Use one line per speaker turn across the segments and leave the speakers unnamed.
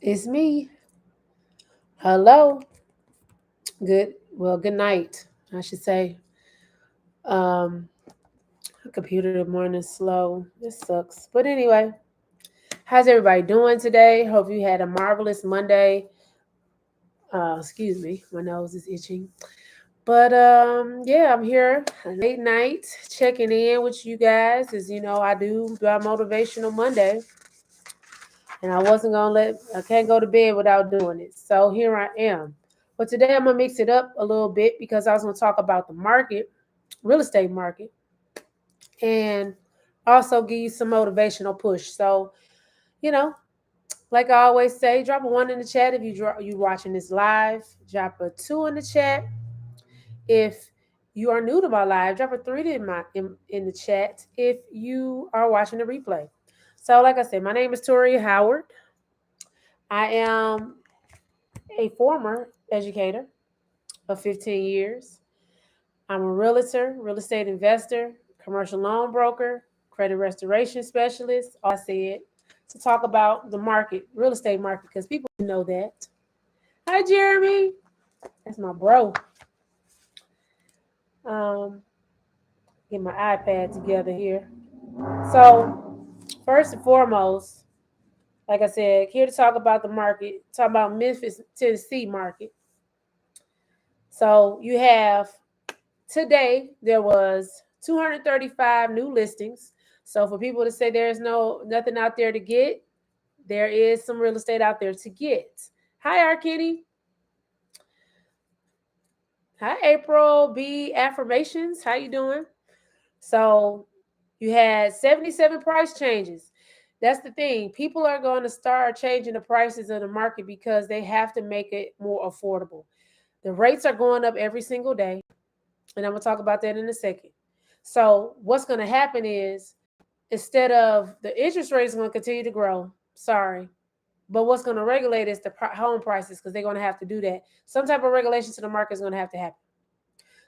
It's me. Hello. Good night, I should say. Um, computer morning slow. This sucks. But anyway, how's everybody doing today? Hope you had a marvelous Monday. Excuse me, my nose is itching. But yeah, I'm here late night checking in with you guys as you know I do by Motivational Monday. And I can't go to bed without doing it. So here I am. But today I'm gonna mix it up a little bit because I was gonna talk about the market, real estate market, and also give you some motivational push. So, you know, like I always say, drop a one in the chat if you watching this live. Drop a two in the chat if you are new to my live. Drop a three in the chat if you are watching the replay. So, like I said, my name is Tori Howard. I am a former educator of 15 years. I'm a realtor, real estate investor, commercial loan broker, credit restoration specialist. All I said to talk about the market, real estate market, because people know that. Hi, Jeremy. That's my bro. Um, get my iPad together here. So, first and foremost, like I said, here to talk about the market, talk about Memphis, Tennessee market. So, you have today there was 235 new listings. So for people to say there's nothing out there to get, there is some real estate out there to get. Hi, Arkitty. Hi, April B. Affirmations. How you doing? So you had 77 price changes. That's the thing. People are going to start changing the prices of the market because they have to make it more affordable. The rates are going up every single day. And I'm going to talk about that in a second. So what's going to happen is instead of the interest rate is going to continue to grow, sorry, but what's going to regulate is the home prices because they're going to have to do that. Some type of regulation to the market is going to have to happen.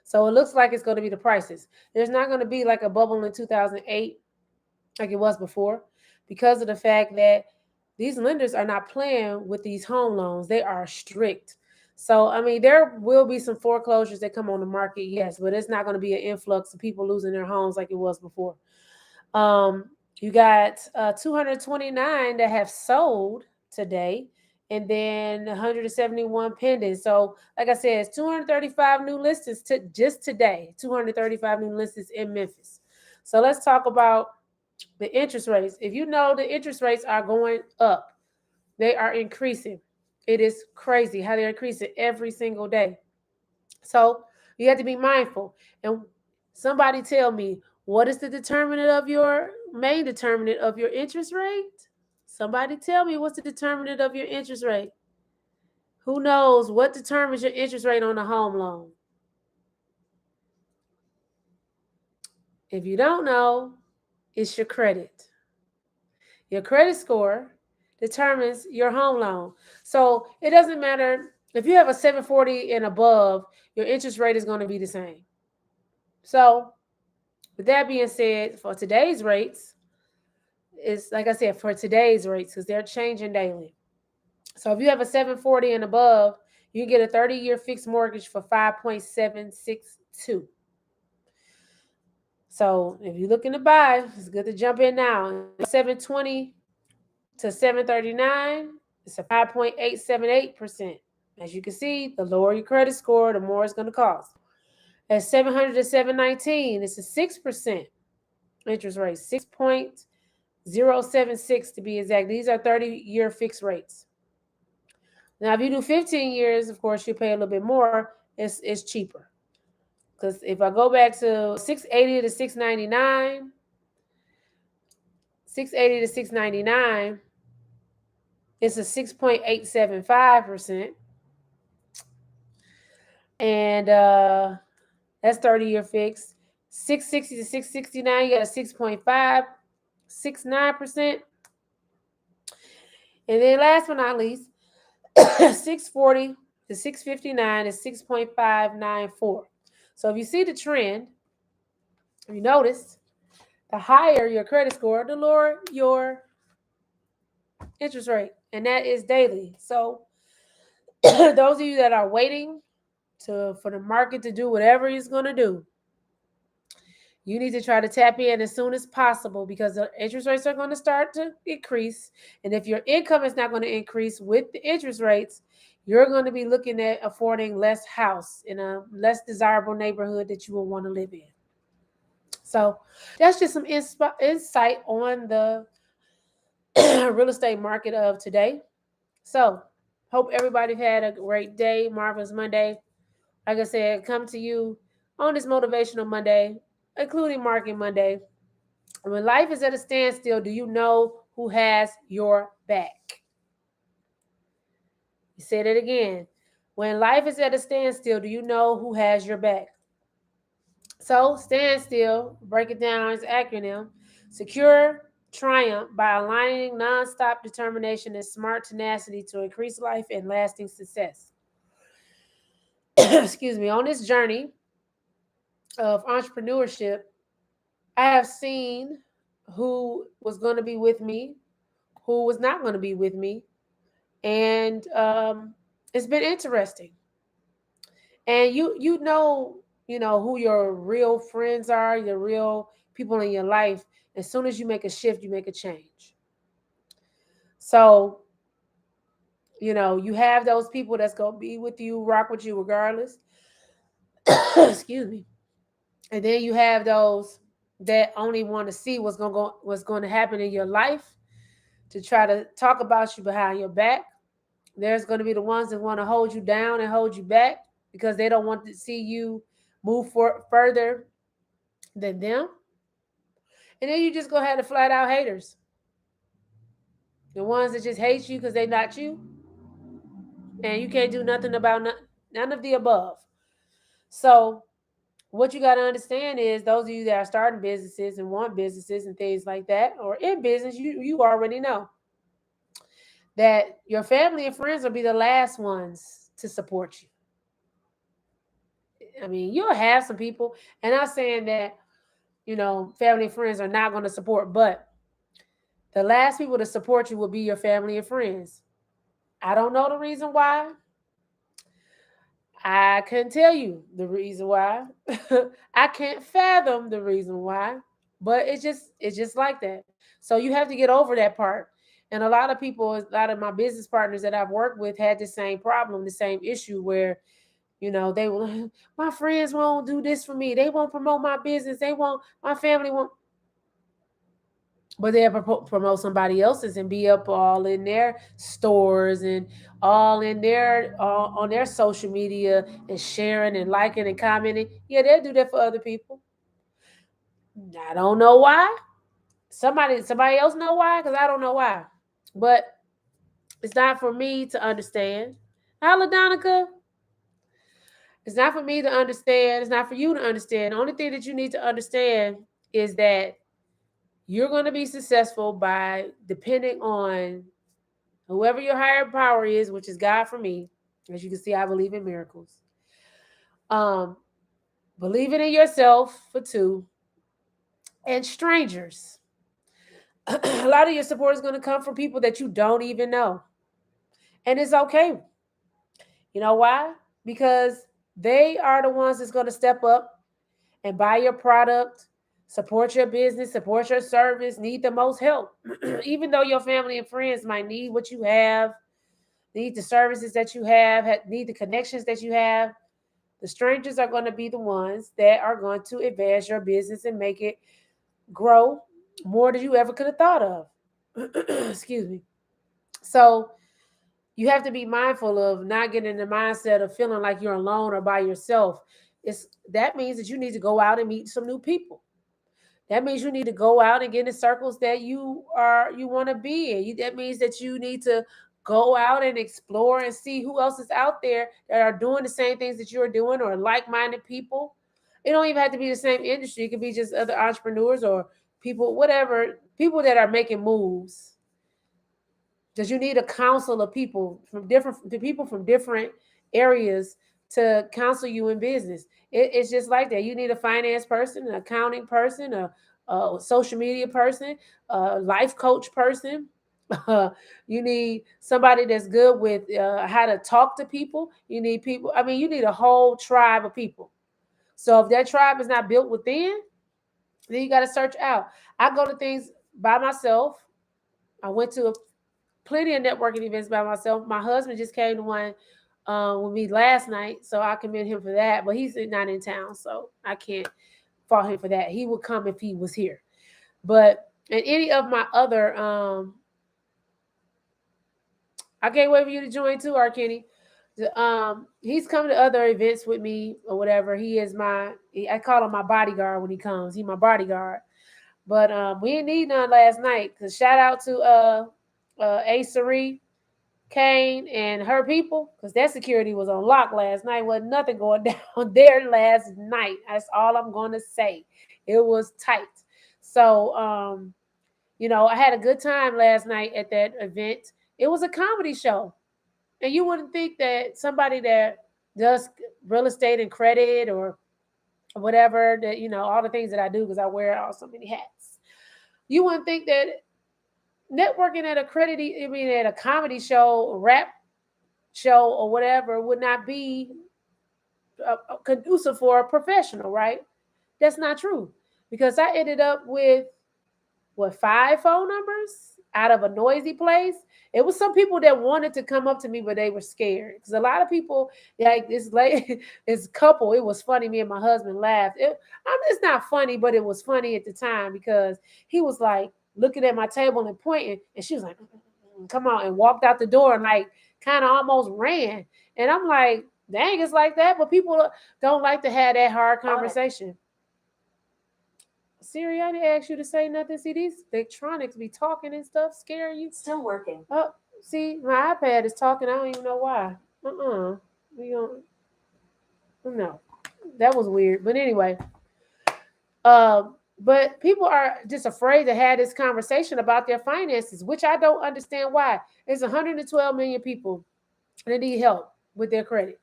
So it looks like it's going to be the prices. There's not going to be like a bubble in 2008 like it was before because of the fact that these lenders are not playing with these home loans. They are strict. So, I mean, there will be some foreclosures that come on the market, yes, but it's not going to be an influx of people losing their homes like it was before. You got 229 that have sold today, and then 171 pending. So, like I said, it's 235 new listings to just today. 235 new listings in Memphis. So let's talk about the interest rates. If you know the interest rates are going up, they are increasing. It is crazy how they're increasing every single day. So you have to be mindful. And somebody tell me, what is the determinant of your main determinant of your interest rate? Somebody tell me what's the determinant of your interest rate? Who knows what determines your interest rate on a home loan? If you don't know, it's your credit. Your credit score determines your home loan. So it doesn't matter if you have a 740 and above, your interest rate is going to be the same. So with that being said, for today's rates, it's like I said, for today's rates, because they're changing daily. So if you have a 740 and above, you can get a 30-year fixed mortgage for 5.762. So if you're looking to buy, it's good to jump in now. 720 to 739, it's a 5.878%. As you can see, the lower your credit score, the more it's going to cost. At 700 to 719, it's a 6% interest rate, 6.076 to be exact. These are 30-year fixed rates. Now, if you do 15 years, of course, you pay a little bit more. It's cheaper. Because if I go back to 680 to 699, 680 to 699, it's a 6.875%. And that's 30-year fixed. 660 to 669, you got a 6.569%. And then last but not least, 640 to 659 is 6.594. So if you see the trend, you notice the higher your credit score, the lower your interest rate. and that is daily. So those of you that are waiting for the market to do whatever it's going to do, you need to try to tap in as soon as possible because the interest rates are going to start to increase. And if your income is not going to increase with the interest rates, you're going to be looking at affording less house in a less desirable neighborhood that you will want to live in. So that's just some insight on the real estate market of today. So hope everybody had a great day, marvelous Monday. Like I said, come to you on this motivational Monday, including Market Monday. When life is at a standstill, do you know who has your back? You said it again. When life is at a standstill, do you know who has your back? So, standstill, break it down as acronym. Secure triumph by aligning nonstop determination and smart tenacity to increase life and lasting success. Excuse me. On this journey of entrepreneurship, I have seen who was going to be with me, who was not going to be with me, and it's been interesting. And you know who your real friends are, your real people in your life. As soon as you make a shift, you make a change. So you have those people that's gonna be with you, rock with you regardless. Excuse me. And then you have those that only want to see what's going to happen in your life to try to talk about you behind your back. There's going to be the ones that want to hold you down and hold you back because they don't want to see you move further than them. And then you just go ahead and flat out haters. The ones that just hate you because they're not you. And you can't do nothing about none of the above. So what you got to understand is those of you that are starting businesses and want businesses and things like that, or in business, you already know that your family and friends will be the last ones to support you. I mean, you'll have some people, and I'm saying that, family and friends are not going to support, but the last people to support you will be your family and friends. I don't know the reason why. I couldn't tell you the reason why. I can't fathom the reason why, but it's just like that. So you have to get over that part. And a lot of people, a lot of my business partners that I've worked with had the same problem, the same issue where they will, my friends won't do this for me. They won't promote my business. They won't, my family won't, but they'll promote somebody else's and be up all in their stores and all in their on their social media and sharing and liking and commenting. Yeah, they'll do that for other people. I don't know why. Somebody else know why, because I don't know why. But it's not for me to understand. Holla, Donica. It's not for me to understand. It's not for you to understand. The only thing that you need to understand is that you're going to be successful by depending on whoever your higher power is, which is God for me. As you can see, I believe in miracles. Um, Believing in yourself for two, and strangers. A lot of your support is going to come from people that you don't even know. And it's okay. You know why? Because they are the ones that's going to step up and buy your product, support your business, support your service, need the most help. Even though your family and friends might need what you have, need the services that you have, need the connections that you have, the strangers are going to be the ones that are going to advance your business and make it grow more than you ever could have thought of. Excuse me. So you have to be mindful of not getting in the mindset of feeling like you're alone or by yourself. That means that you need to go out and meet some new people. That means you need to go out and get in circles that you want to be in. That means that you need to go out and explore and see who else is out there that are doing the same things that you're doing, or like-minded people. It don't even have to be the same industry. It could be just other entrepreneurs or people, whatever, people that are making moves. Because you need a council of people from different areas to counsel you in business. It's just like that. You need a finance person, an accounting person, a social media person, a life coach person. You need somebody that's good with how to talk to people. You need people. I mean, you need a whole tribe of people. So if that tribe is not built within, then you got to search out. I go to things by myself. I went to plenty of networking events by myself. My husband just came to one with me last night, so I commend him for that. But he's not in town, so I can't fault him for that. He would come if he was here. But in any of my other, I can't wait for you to join too, R. Kenny. He's come to other events with me or whatever. He is I call him my bodyguard when he comes. He's my bodyguard. But we didn't need none last night. Cause shout out to A. Cerie, Kane, and her people. Cause that security was on lock last night. Wasn't nothing going down there last night. That's all I'm gonna say. It was tight. So I had a good time last night at that event. It was a comedy show. And you wouldn't think that somebody that does real estate and credit or whatever, that all the things that I do, because I wear all so many hats. You wouldn't think that networking at at a comedy show, a rap show, or whatever would not be conducive for a professional, right? That's not true, because I ended up with what, 5 phone numbers out of a noisy place. It was some people that wanted to come up to me, but they were scared, because a lot of people, like this lady, this couple, it was funny. Me and my husband laughed. It's not funny, but it was funny at the time, because he was like looking at my table and pointing, and she was like, come on, and walked out the door and like kind of almost ran. And I'm like, dang, it's like that. But people don't like to have that hard conversation. Siri, I didn't ask you to say nothing. See, these electronics be talking and stuff, scaring you.
Still working.
Oh, see, my iPad is talking. I don't even know why. We don't. No, that was weird. But anyway, but people are just afraid to have this conversation about their finances, which I don't understand why. There's 112 million people that need help with their credit.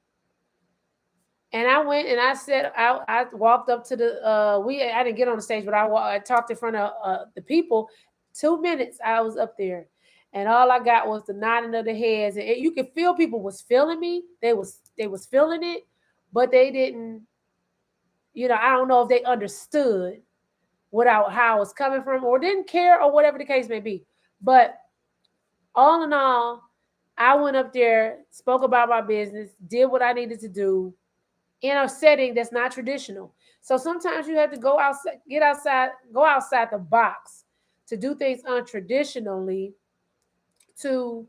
And I went and I said, I walked up to the I didn't get on the stage, but I talked in front of the people. 2 minutes I was up there, and all I got was the nodding of the heads, and you could feel people was feeling me. They was feeling it, but they didn't. I don't know if they understood how I was coming from, or didn't care, or whatever the case may be. But all in all, I went up there, spoke about my business, did what I needed to do in a setting that's not traditional. So sometimes you have to go outside, go outside the box to do things untraditionally to,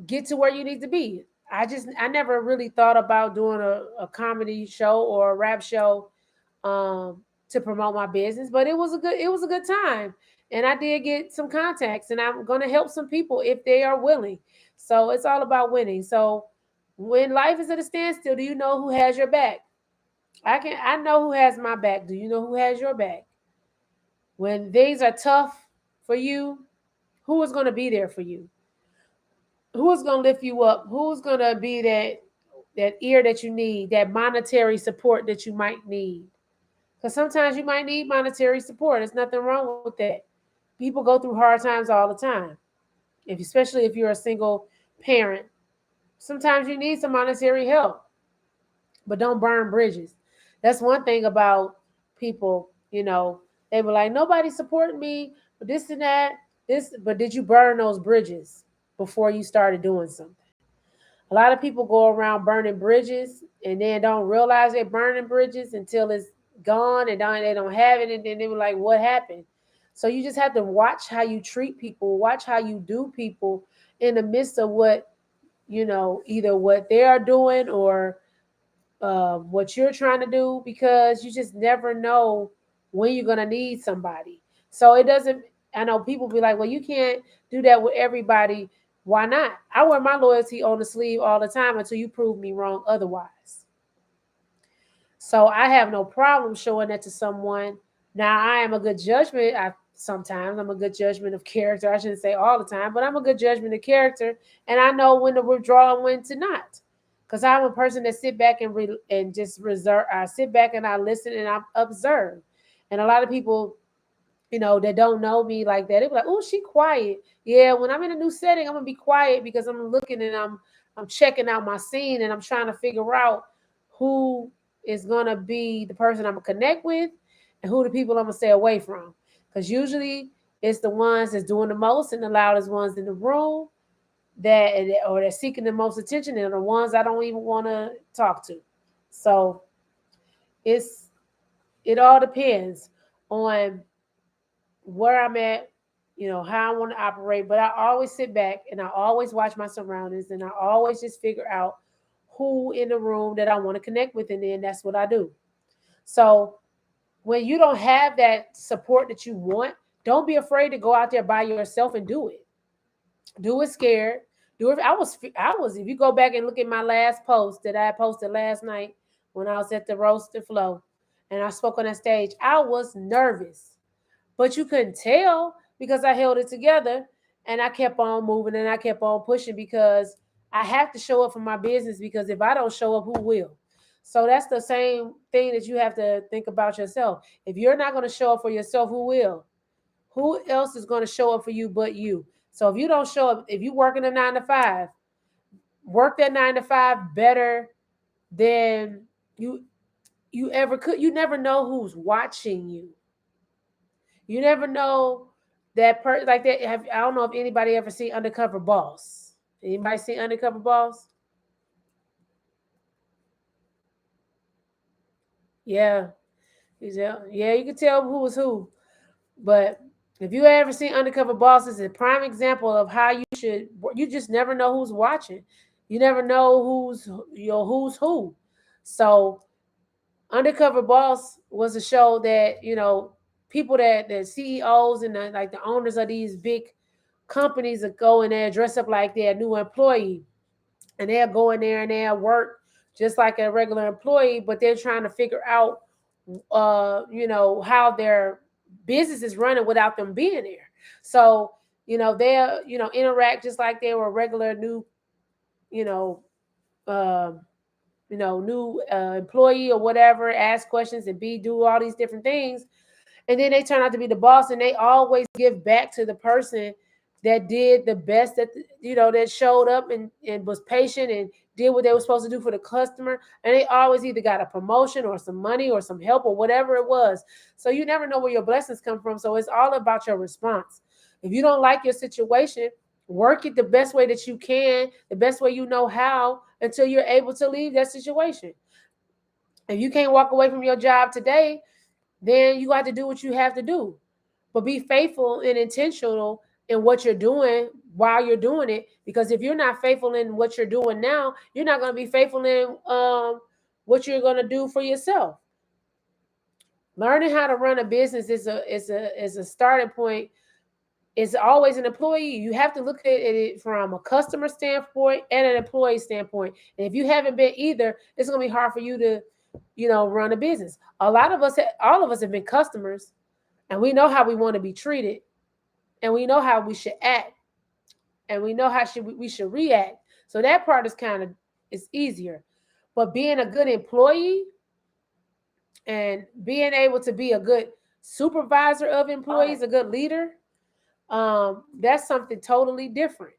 get to where you need to be. I never really thought about doing a comedy show or a rap show um, to promote my business, but it was a good time. And I did get some contacts, and I'm going to help some people if they are willing. So it's all about winning. So when life is at a standstill, do you know who has your back? I know who has my back. Do you know who has your back? When things are tough for you, who is going to be there for you? Who is going to lift you up? Who's going to be that ear that you need, that monetary support that you might need? Because sometimes you might need monetary support. There's nothing wrong with that. People go through hard times all the time. Especially if you're a single parent, sometimes you need some monetary help. But don't burn bridges. That's one thing about people, they were like, nobody supporting me, but this and that, but did you burn those bridges before you started doing something? A lot of people go around burning bridges and then don't realize they're burning bridges until it's gone, and they don't have it, and then they were like, what happened? So you just have to watch how you treat people, watch how you do people in the midst of what, either what they are doing or what you're trying to do, because you just never know when you're going to need somebody. So it doesn't, I know people be like, well, you can't do that with everybody. Why not? I wear my loyalty on the sleeve all the time until you prove me wrong otherwise. So I have no problem showing that to someone. Now I am a good judgment. Sometimes I'm a good judgment of character. I shouldn't say all the time, but I'm a good judgment of character, and I know when to withdraw and when to not. Because I'm a person that sit back and just reserve. I sit back and I listen and I observe. And a lot of people that don't know me like that. They be like, "Oh, she quiet." Yeah, when I'm in a new setting, I'm gonna be quiet because I'm looking and I'm checking out my scene and I'm trying to figure out who is gonna be the person I'm gonna connect with and who the people I'm gonna stay away from. Because usually it's the ones that's doing the most and the loudest ones in the room that or they're seeking the most attention and the ones I don't even want to talk to. So it's it all depends on where I'm at, how I want to operate. But I always sit back and I always watch my surroundings and I always just figure out who in the room that I want to connect with. And then that's what I do. So when you don't have that support that you want, don't be afraid to go out there by yourself and do it. Do it scared. Do it. I was, if you go back and look at my last post that I posted last night when I was at the Roast and Flow and I spoke on that stage, I was nervous, but you couldn't tell because I held it together and I kept on moving and I kept on pushing because I have to show up for my business because if I don't show up, who will? So that's the same thing that you have to think about yourself. If you're not going to show up for yourself, who will? Who else is going to show up for you but you? So if you don't show up, if you work in a 9 to 5, work that 9 to 5 better than you you ever could. You never know who's watching you. You never know that person like that. I don't know if anybody ever seen Undercover Boss. Anybody seen Undercover Boss? Yeah, yeah. You can tell who was who. But if you ever seen Undercover Boss, it's a prime example of how you should. You just never know who's watching. You never know who's who. So Undercover Boss was a show that people that the CEOs and like the owners of these big companies that go in there dress up like they're a new employee and they'll go in there and they'll work just like a regular employee, but they're trying to figure out how their business is running without them being there. So they'll interact just like they were a regular new you know uh, new employee or whatever, ask questions and be do all these different things, and then they turn out to be the boss, and they always give back to the person that did the best, that showed up and was patient and did what they were supposed to do for the customer, and they always either got a promotion or some money or some help or whatever it was. So you never know where your blessings come from, so it's all about your response. If you don't like your situation, work it the best way that you can, the best way you know how, until you're able to leave that situation. If you can't walk away from your job today, then you got to do what you have to do. But be faithful and intentional in what you're doing while you're doing it. Because if you're not faithful in what you're doing now, you're not going to be faithful in what you're going to do for yourself. Learning how to run a business is a starting point. It's always an employee. You have to look at it from a customer standpoint and an employee standpoint. And if you haven't been either, it's going to be hard for you to, run a business. A lot of us, all of us have been customers, and we know how we want to be treated, and we know how we should act, and we know how we should react. So that part is easier. But being a good employee and being able to be a good supervisor of employees, a good leader, that's something totally different.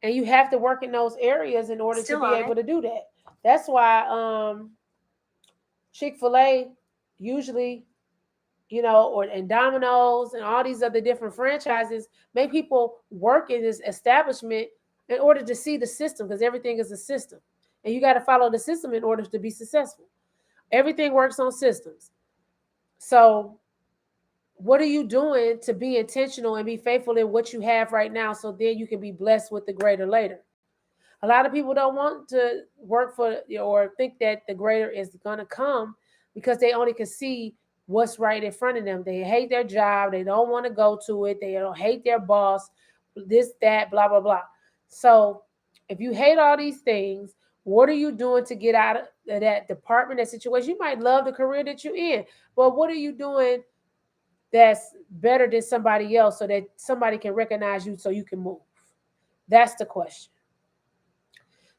And you have to work in those areas in order to be able to do that. That's why Chick-fil-A usually, or and Domino's and all these other different franchises make people work in this establishment in order to see the system, because everything is a system. And you got to follow the system in order to be successful. Everything works on systems. So what are you doing to be intentional and be faithful in what you have right now, so then you can be blessed with the greater later? A lot of people don't want to work for or think that the greater is going to come because they only can see what's right in front of them. They hate their job. They don't want to go to it. They don't hate their boss, this, that, blah, blah, blah. So if you hate all these things, what are you doing to get out of that department, that situation? You might love the career that you're in, but what are you doing that's better than somebody else so that somebody can recognize you so you can move? That's the question.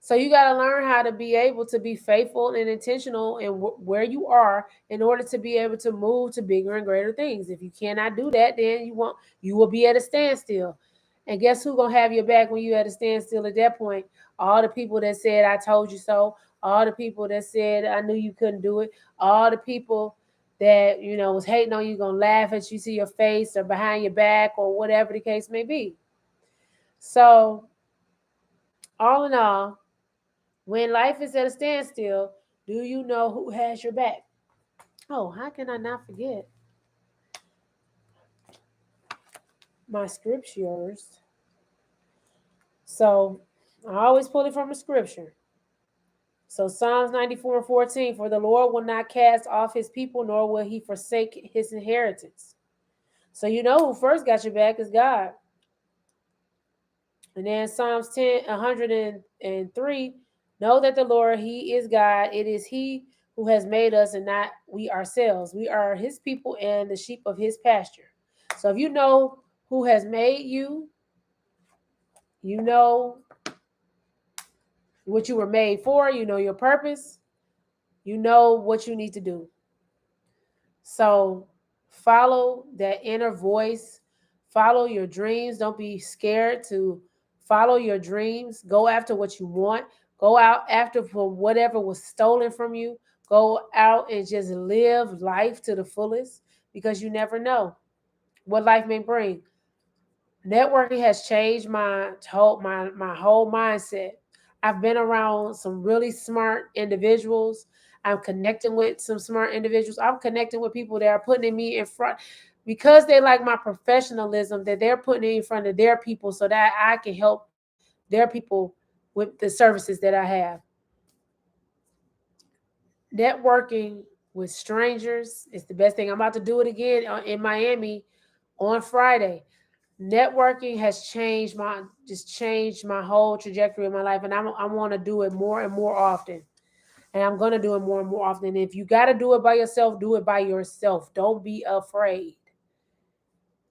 So you got to learn how to be able to be faithful and intentional in where you are in order to be able to move to bigger and greater things. If you cannot do that, then you will be at a standstill. And guess who gonna have your back when you at a standstill at that point? All the people that said I told you so, all the people that said I knew you couldn't do it, all the people that was hating on you, gonna laugh at you to your face or behind your back or whatever the case may be. So all in all, when life is at a standstill, do you know who has your back? Oh, how can I not forget my scriptures? So I always pull it from a scripture. So Psalms 94:14, for the Lord will not cast off his people, nor will he forsake his inheritance. So you know who first got your back is God. And then Psalms 103, know that the Lord, he is God. It is he who has made us and not we ourselves. We are his people and the sheep of his pasture. So if you know who has made you, you know what you were made for, you know your purpose, you know what you need to do. So follow that inner voice, follow your dreams. Don't be scared to follow your dreams. Go after what you want. Go out after for whatever was stolen from you. Go out and just live life to the fullest because you never know what life may bring. Networking has changed my whole mindset. I've been around some really smart individuals. I'm connecting with some smart individuals. I'm connecting with people that are putting me in front because they like my professionalism, that they're putting me in front of their people so that I can help their people with the services that I have. Networking with strangers is the best thing. I'm about to do it again in Miami on Friday. Networking has changed my whole trajectory of my life, and I want to do it more and more often, and I'm going to do it more and more often. If you got to do it by yourself, do it by yourself. Don't be afraid.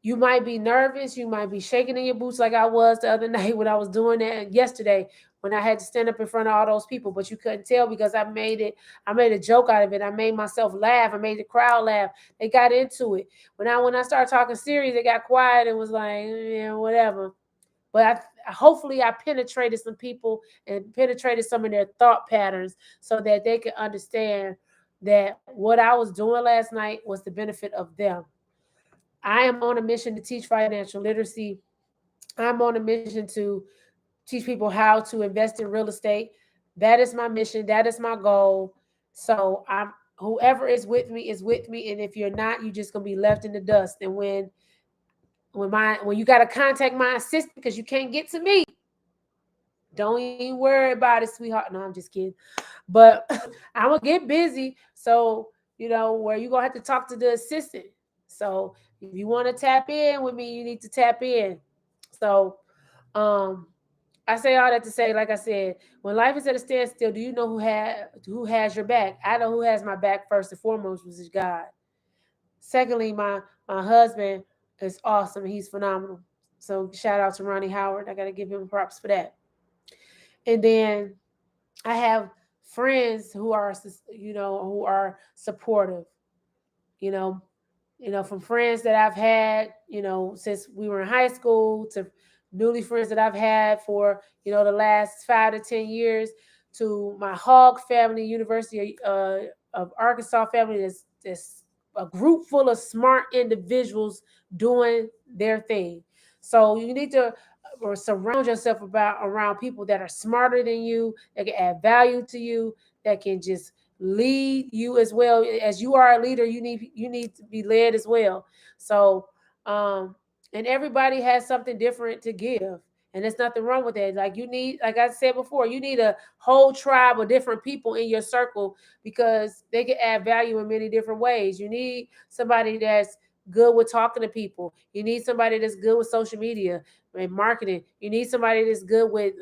You might be nervous, you might be shaking in your boots like I was the other night when I was doing that, yesterday when I had to stand up in front of all those people, but you couldn't tell because I made a joke out of it. I made myself laugh. I made the crowd laugh. They got into it. When I started talking serious, they got quiet and was like, yeah, whatever. But hopefully I penetrated some people and penetrated some of their thought patterns so that they could understand that what I was doing last night was the benefit of them. I am on a mission to teach financial literacy. I'm on a mission to teach people how to invest in real estate. That is my mission. That is my goal. So I'm whoever is with me. And if you're not, you're just gonna be left in the dust. And when you gotta contact my assistant because you can't get to me, don't even worry about it, sweetheart. No, I'm just kidding. But I'm gonna get busy. So where you gonna have to talk to the assistant. So if you want to tap in with me, you need to tap in. So um I say all that to say, like I said, when life is at a standstill, do you know who has your back? I know who has my back first and foremost, which is God. Secondly, my husband is awesome. He's phenomenal. So shout out to Ronnie Howard. I gotta give him props for that. And then I have friends who are supportive. You know, from friends that I've had, since we were in high school to newly friends that I've had for, the last 5 to 10 years to my Hog family, University of Arkansas family. That's a group full of smart individuals doing their thing. So you need to or surround yourself around people that are smarter than you, that can add value to you, that can just lead you as well as you are a leader. You need to be led as well. So and everybody has something different to give, and there's nothing wrong with that. Like I said before, you need a whole tribe of different people in your circle because they can add value in many different ways. You need somebody that's good with talking to people. You need somebody that's good with social media and marketing. You need somebody that's good with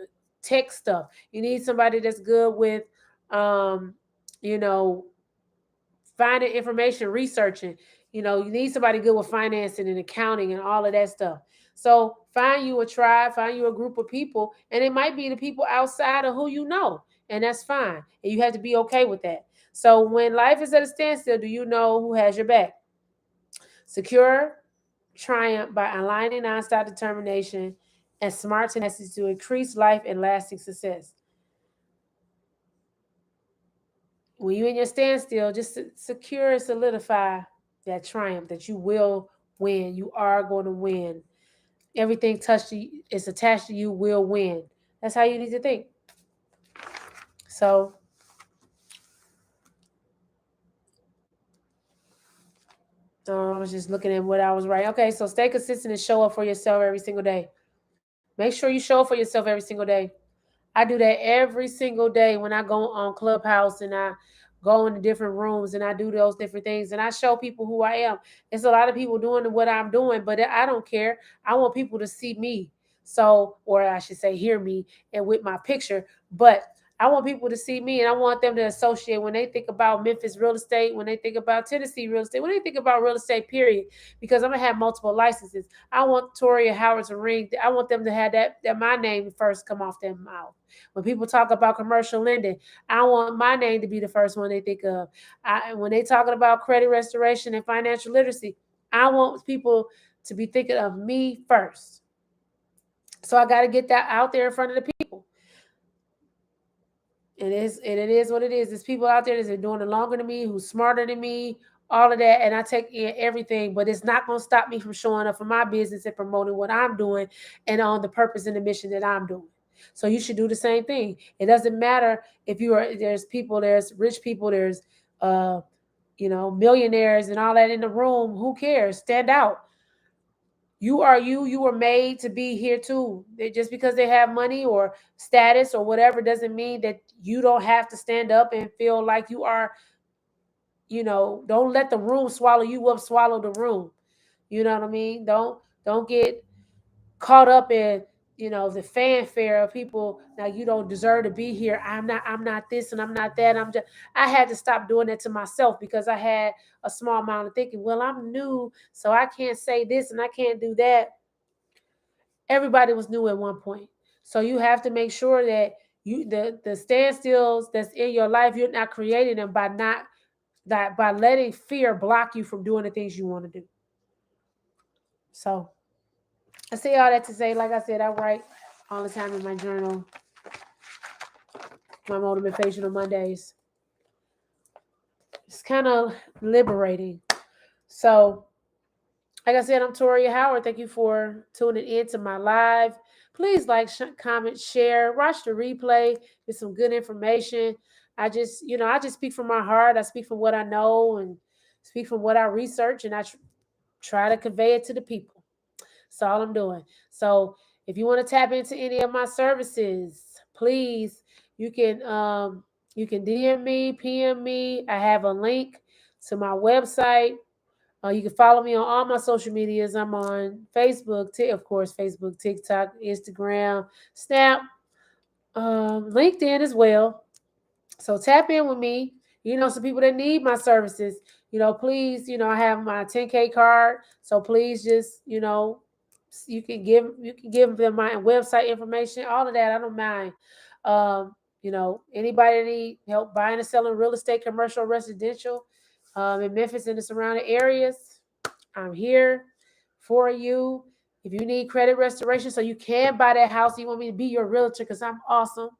tech stuff. You need somebody that's good with um you know, finding information, researching. You need somebody good with financing and accounting and all of that stuff. So find you a tribe, find you a group of people, and it might be the people outside of who you know, and that's fine. And you have to be okay with that. So when life is at a standstill, do you know who has your back? Secure triumph by aligning nonstop determination and smart tenacity to increase life and lasting success. When you're in your standstill, just secure and solidify that triumph that you will win. You are going to win. Everything touched you, is attached to you, will win. That's how you need to think. So, I was just looking at what I was writing. Okay, so stay consistent and show up for yourself every single day. Make sure you show up for yourself every single day. I do that every single day when I go on Clubhouse and I go into different rooms and I do those different things and I show people who I am. It's a lot of people doing what I'm doing, but I don't care. I want people to see me. So, or I should say, hear me and with my picture. But I want people to see me and I want them to associate when they think about Memphis real estate, when they think about Tennessee real estate, when they think about real estate, period, because I'm going to have multiple licenses. I want Toria Howard to ring. I want them to have that my name first come off their mouth. When people talk about commercial lending, I want my name to be the first one they think of. When they talking about credit restoration and financial literacy, I want people to be thinking of me first. So I got to get that out there in front of the people. It is what it is. There's people out there that's been doing it longer than me, who's smarter than me, all of that, and I take in everything. But it's not going to stop me from showing up for my business and promoting what I'm doing and on the purpose and the mission that I'm doing. So you should do the same thing. It doesn't matter if you are there's people, there's rich people, there's uh millionaires and all that in the room. Who cares? Stand out. You are you. You were made to be here too. Just because they have money or status or whatever doesn't mean that you don't have to stand up and feel like you are. Don't let the room swallow you up. Swallow the room. You know what I mean? Don't get caught up in the fanfare of people. Now you don't deserve to be here. I'm not this and I'm not that. I had to stop doing that to myself because I had a small amount of thinking, well, I'm new, so I can't say this and I can't do that. Everybody was new at one point. So you have to make sure that the standstills that's in your life, you're not creating them by letting fear block you from doing the things you want to do. So I say all that to say, like I said, I write all the time in my journal, my Motivational Mondays. It's kind of liberating. So, like I said, I'm Toria Howard. Thank you for tuning in to my live. Please like, comment, share, watch the replay. Get some good information. I just speak from my heart. I speak from what I know and speak from what I research, and I try to convey it to the people. That's all I'm doing. So if you want to tap into any of my services, please, you can you can DM me, PM me. I have a link to my website. You can follow me on all my social medias. I'm on Facebook, of course, Facebook, TikTok, Instagram, Snap, LinkedIn as well. So tap in with me. Some people that need my services, please, I have my 10K card. So please just, you can give them my website information, all of that. I don't mind. Anybody that need help buying and selling real estate, commercial, residential, in Memphis and the surrounding areas, I'm here for you. If you need credit restoration so you can buy that house, you want me to be your realtor because I'm awesome,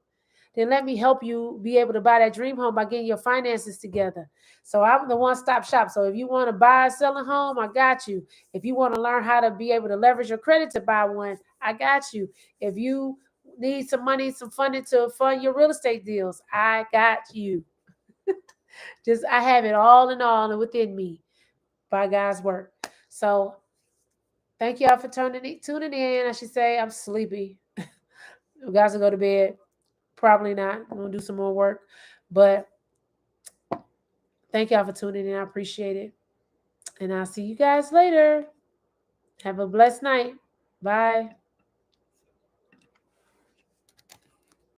then let me help you be able to buy that dream home by getting your finances together. So I'm the one-stop shop. So if you want to buy, sell a home, I got you. If you want to learn how to be able to leverage your credit to buy one, I got you. If you need some money, some funding to fund your real estate deals, I got you. Just I have it all in all and within me by God's work. So thank y'all for tuning in. I should say I'm sleepy. You guys will go to bed. Probably not. I'm gonna do some more work. But thank y'all for tuning in. I appreciate it. And I'll see you guys later. Have a blessed night. Bye.